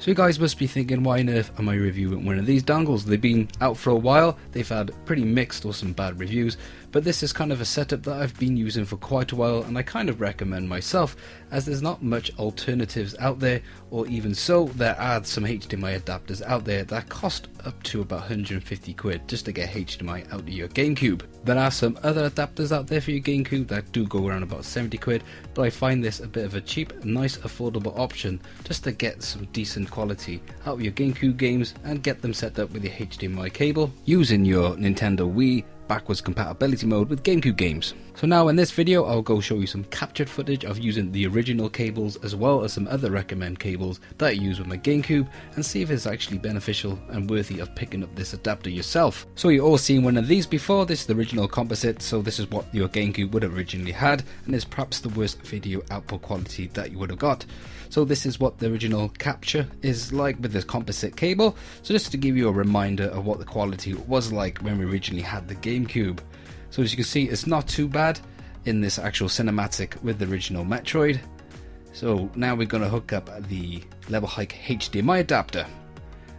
So you guys must be thinking, why on earth am I reviewing one of these dongles? They've been out for a while, they've had pretty mixed or some bad reviews, but this is kind of a setup that I've been using for quite a while and I kind of recommend myself, as there's not much alternatives out there, or even so, there are some HDMI adapters out there that cost up to about 150 quid just to get HDMI out of your GameCube. There are some other adapters out there for your GameCube that do go around about 70 quid, but I find this a bit of a cheap, nice, affordable option just to get some decent quality out of your GameCube games and get them set up with your HDMI cable using your Nintendo Wii backwards compatibility mode with GameCube games. So now in this video I'll go show you some captured footage of using the original cables as well as some other recommend cables that I use with my GameCube and see if it's actually beneficial and worthy of picking up this adapter yourself. So you've all seen one of these before. This is the original composite, so this is what your GameCube would have originally had, and it's perhaps the worst video output quality that you would have got. So this is what the original capture is like with this composite cable, so just to give you a reminder of what the quality was like when we originally had the GameCube. So as you can see, it's not too bad in this actual cinematic with the original Metroid. So now we're going to hook up the level hike HDMI adapter.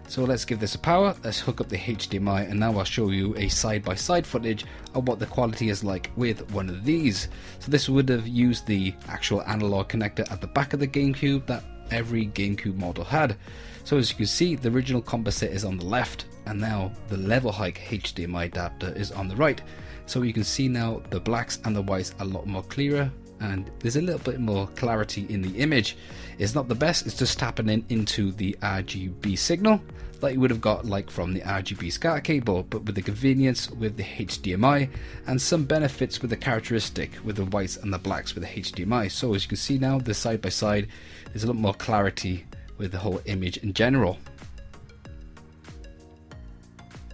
So let's give this a power, let's hook up the HDMI, and now I'll show you a side-by-side footage of what the quality is like with one of these. So this would have used the actual analog connector at the back of the GameCube that every GameCube model had. So as you can see, the original composite is on the left, and now the level hike HDMI adapter is on the right. So you can see now the blacks and the whites are a lot more clearer, and there's a little bit more clarity in the image. It's not the best, it's just tapping into the RGB signal that you would have got like from the RGB SCART cable, but with the convenience with the HDMI and some benefits with the characteristic with the whites and the blacks with the HDMI. So as you can see now, the side by side, there's a lot more clarity with the whole image in general.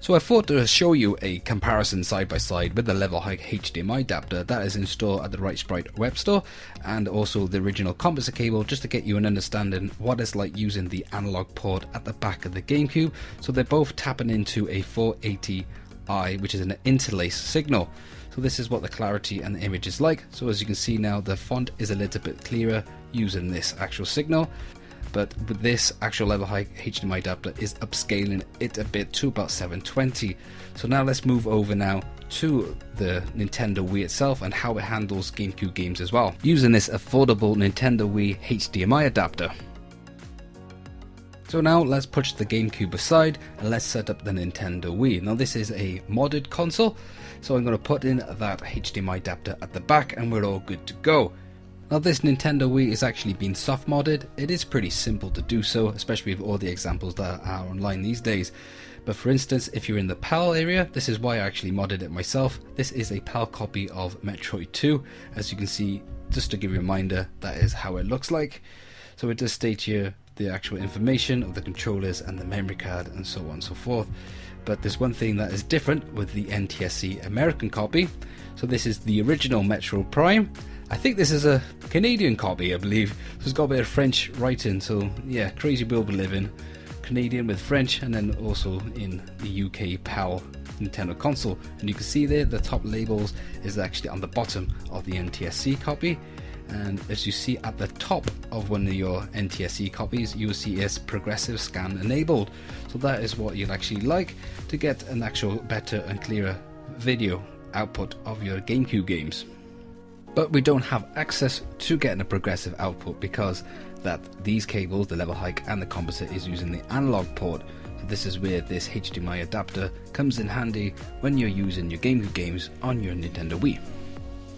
So I thought to show you a comparison side by side with the level hike HDMI adapter that is installed at the Right Sprite web store, and also the original composite cable, just to get you an understanding what it's like using the analog port at the back of the GameCube. So they're both tapping into a 480i, which is an interlace signal. So this is what the clarity and the image is like. So as you can see now, the font is a little bit clearer using this actual signal. But with this actual level hike HDMI adapter is upscaling it a bit to about 720. So now let's move over now to the Nintendo Wii itself and how it handles GameCube games as well, using this affordable Nintendo Wii HDMI adapter. So now let's push the GameCube aside and let's set up the Nintendo Wii. Now this is a modded console, so I'm going to put in that HDMI adapter at the back and we're all good to go. Now this Nintendo Wii is actually being soft modded. It is pretty simple to do so, especially with all the examples that are online these days. But for instance, if you're in the PAL area, this is why I actually modded it myself. This is a PAL copy of Metroid 2. As you can see, just to give you a reminder, that is how it looks like. So it does state here the actual information of the controllers and the memory card and so on and so forth. But there's one thing that is different with the NTSC American copy. So this is the original Metroid Prime. I think this is a Canadian copy, I believe. So it's got a bit of French writing, so yeah, crazy world we live in. Canadian with French, and then also in the UK PAL Nintendo console. And you can see there the top labels is actually on the bottom of the NTSC copy. And as you see at the top of one of your NTSC copies, you'll see it's progressive scan enabled. So that is what you'd actually like to get an actual better and clearer video output of your GameCube games. But we don't have access to getting a progressive output because that these cables, the level hike and the composite, is using the analog port. So this is where this HDMI adapter comes in handy when you're using your GameCube games on your Nintendo Wii.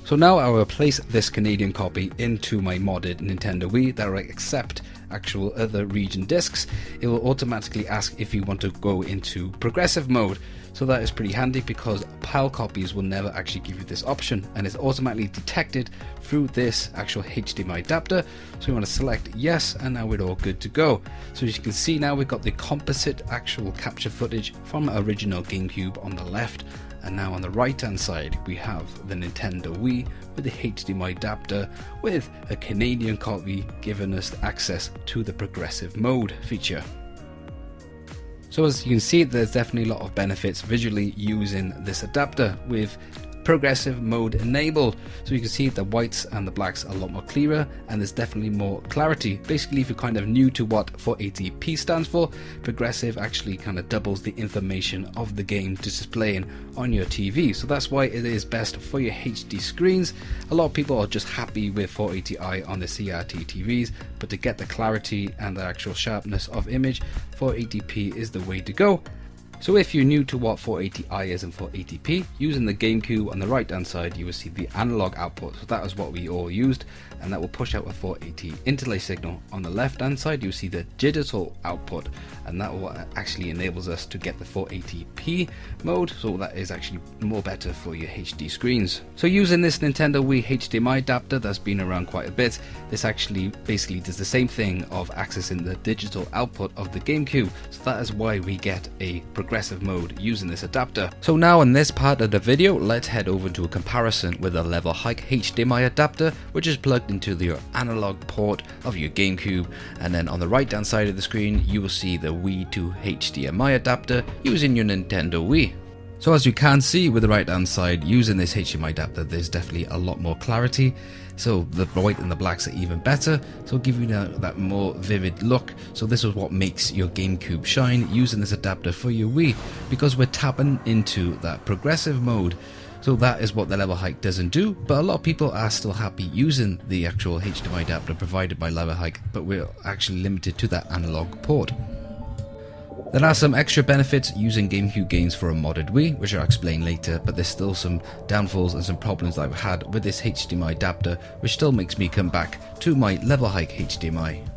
So now I will place this Canadian copy into my modded Nintendo Wii that will accept actual other region discs. It will automatically ask if you want to go into progressive mode. So that is pretty handy because PAL copies will never actually give you this option, and it's automatically detected through this actual HDMI adapter. So we want to select yes, and now we're all good to go. So as you can see now, we've got the composite actual capture footage from original GameCube on the left, and now on the right hand side we have the Nintendo Wii with the HDMI adapter with a Canadian copy giving us access to the progressive mode feature. So as you can see, there's definitely a lot of benefits visually using this adapter with progressive mode enabled. So you can see the whites and the blacks are a lot more clearer, and there's definitely more clarity. Basically, if you're kind of new to what 480p stands for, progressive actually kind of doubles the information of the game displaying on your TV. So that's why it is best for your HD screens. A lot of people are just happy with 480i on the CRT TVs, but to get the clarity and the actual sharpness of image, 480p is the way to go. So if you're new to what 480i is and 480p, using the GameCube on the right hand side you will see the analog output. So that is what we all used, and that will push out a 480 interlay signal. On the left hand side you'll see the digital output, and that will actually enables us to get the 480p mode, so that is actually more better for your HD screens. So using this Nintendo Wii HDMI adapter that's been around quite a bit, this actually basically does the same thing of accessing the digital output of the GameCube. So that is why we get a progressive mode using this adapter. So now in this part of the video, let's head over to a comparison with a level hike HDMI adapter, which is plugged into your analog port of your GameCube, and then on the right hand side of the screen you will see the Wii to HDMI adapter using your Nintendo Wii. So as you can see with the right hand side, using this HDMI adapter there's definitely a lot more clarity. So the white and the blacks are even better, so give you that more vivid look. So this is what makes your GameCube shine, using this adapter for your Wii, because we're tapping into that progressive mode. So that is what the level hike doesn't do, but a lot of people are still happy using the actual HDMI adapter provided by level hike, but we're actually limited to that analog port. There are some extra benefits using GameCube games for a modded Wii, which I'll explain later, but there's still some downfalls and some problems that I've had with this HDMI adapter, which still makes me come back to my level hike HDMI.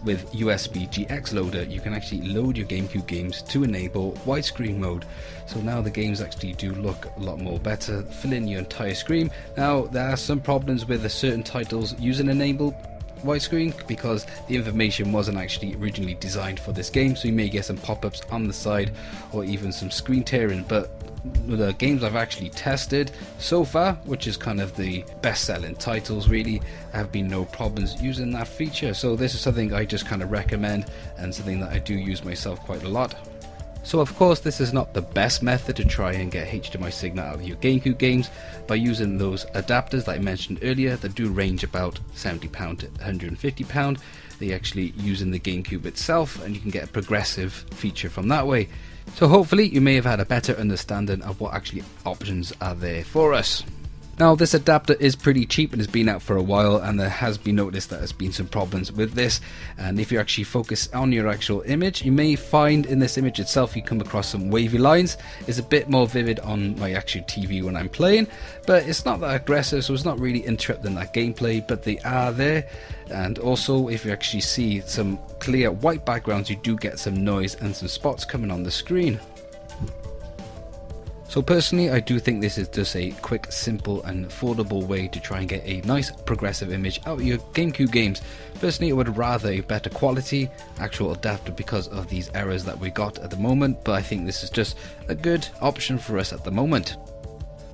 With USB GX loader, you can actually load your GameCube games to enable widescreen mode. So now the games actually do look a lot more better, fill in your entire screen. Now there are some problems with certain titles using enabled widescreen because the information wasn't actually originally designed for this game, so you may get some pop-ups on the side or even some screen tearing. But the games I've actually tested so far, which is kind of the best selling titles really, have been no problems using that feature. So this is something I just kind of recommend and something that I do use myself quite a lot. So of course this is not the best method to try and get HDMI signal out of your GameCube games by using those adapters that I mentioned earlier that do range about £70 to £150. They actually using the GameCube itself, and you can get a progressive feature from that way. So hopefully you may have had a better understanding of what actually options are there for us. Now this adapter is pretty cheap and has been out for a while, and there has been noticed that there's been some problems with this, and if you actually focus on your actual image, you may find in this image itself you come across some wavy lines. It's a bit more vivid on my actual TV when I'm playing, but it's not that aggressive, so it's not really interrupting that gameplay, but they are there. And also if you actually see some clear white backgrounds, you do get some noise and some spots coming on the screen. So personally I do think this is just a quick, simple and affordable way to try and get a nice progressive image out of your GameCube games. Personally I would rather a better quality actual adapter because of these errors that we got at the moment, but I think this is just a good option for us at the moment.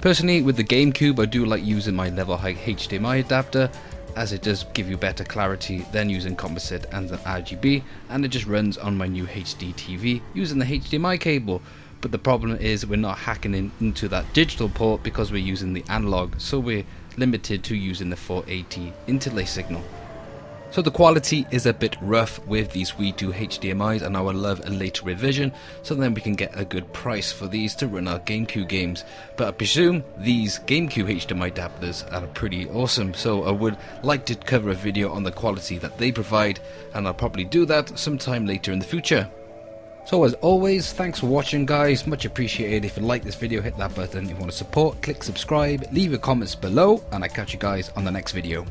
Personally with the GameCube I do like using my level hike HDMI adapter, as it does give you better clarity than using composite and the RGB, and it just runs on my new HD TV using the HDMI cable. But the problem is we're not hacking into that digital port because we're using the analog, so we're limited to using the 480 interlay signal. So the quality is a bit rough with these Wii 2 HDMIs, and I would love a later revision so then we can get a good price for these to run our GameCube games. But I presume these GameCube HDMI adapters are pretty awesome, so I would like to cover a video on the quality that they provide, and I'll probably do that sometime later in the future. So as always, thanks for watching guys, much appreciated. If you like this video, hit that button. If you want to support, click subscribe, leave your comments below, and I'll catch you guys on the next video.